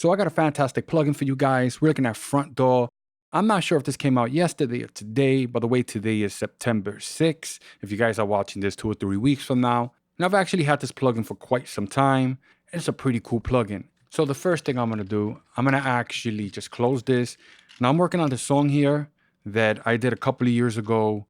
So I got a fantastic plugin for you guys. We're looking at Front DAW. I'm not sure if this came out yesterday or today. By the way, today is September 6th. If you guys are watching this 2 or 3 weeks from now. And I've actually had this plugin for quite some time. And it's a pretty cool plugin. So the first thing I'm going to do, I'm going to actually just close this. Now I'm working on this song here that I did a couple of years ago.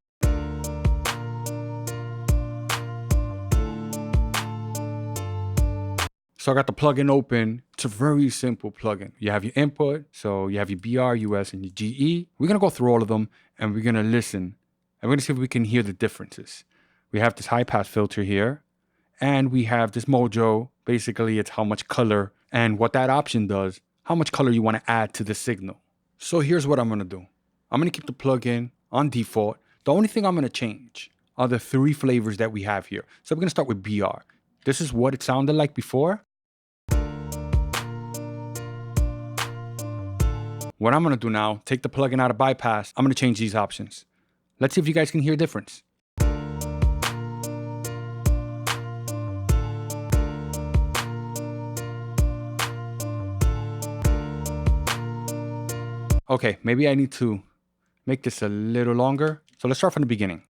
So I got the plugin open. It's a very simple plugin. You have your input, so you have your BR, US, and your GE. We're gonna go through all of them and we're gonna listen. And we're gonna see if we can hear the differences. We have this high pass filter here, and we have this mojo. Basically, it's how much color and what that option does, how much color you wanna add to the signal. So here's what I'm gonna do. I'm gonna keep the plugin on default. The only thing I'm gonna change are the 3 flavors that we have here. So we're gonna start with BR. This is what it sounded like before. What I'm gonna do now, take the plugin out of bypass. I'm gonna change these options. Let's see if you guys can hear a difference. Okay, maybe I need to make this a little longer. So let's start from the beginning.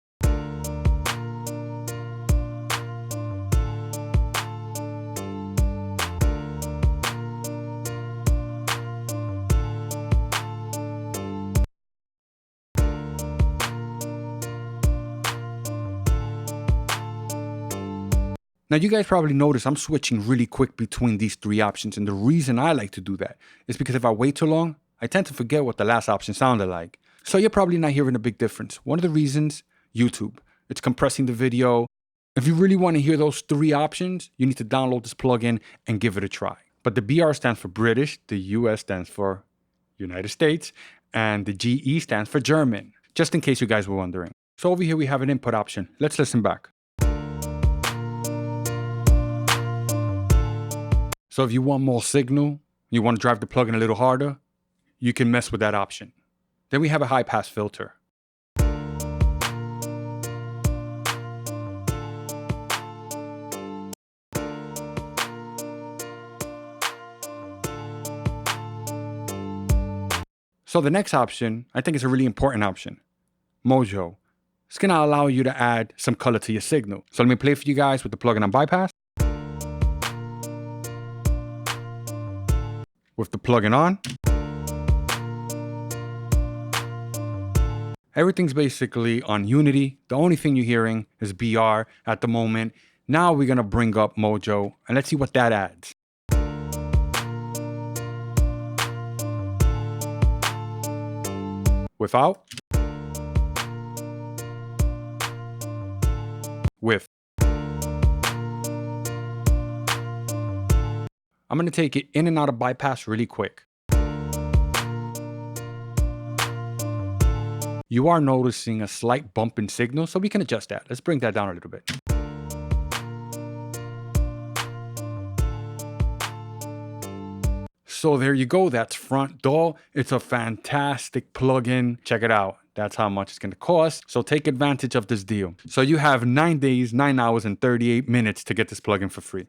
Now you guys probably notice I'm switching really quick between these 3 options, and the reason I like to do that is because if I wait too long, I tend to forget what the last option sounded like. So you're probably not hearing a big difference. One of the reasons, YouTube. It's compressing the video. If you really want to hear those 3 options, you need to download this plugin and give it a try. But the BR stands for British, the US stands for United States, and the GE stands for German, just in case you guys were wondering. So over here we have an input option. Let's listen back. So if you want more signal, you want to drive the plugin a little harder, you can mess with that option. Then we have a high pass filter. So the next option, I think is a really important option. Mojo. It's going to allow you to add some color to your signal. So let me play for you guys with the plugin on bypass. With the plugin on. Everything's basically on Unity. The only thing you're hearing is BR at the moment. Now we're gonna bring up Mojo and let's see what that adds. Without. With. I'm going to take it in and out of bypass really quick. You are noticing a slight bump in signal, so we can adjust that. Let's bring that down a little bit. So there you go. That's Front DAW. It's a fantastic plugin. Check it out. That's how much it's going to cost. So take advantage of this deal. So you have 9 days, 9 hours, and 38 minutes to get this plugin for free.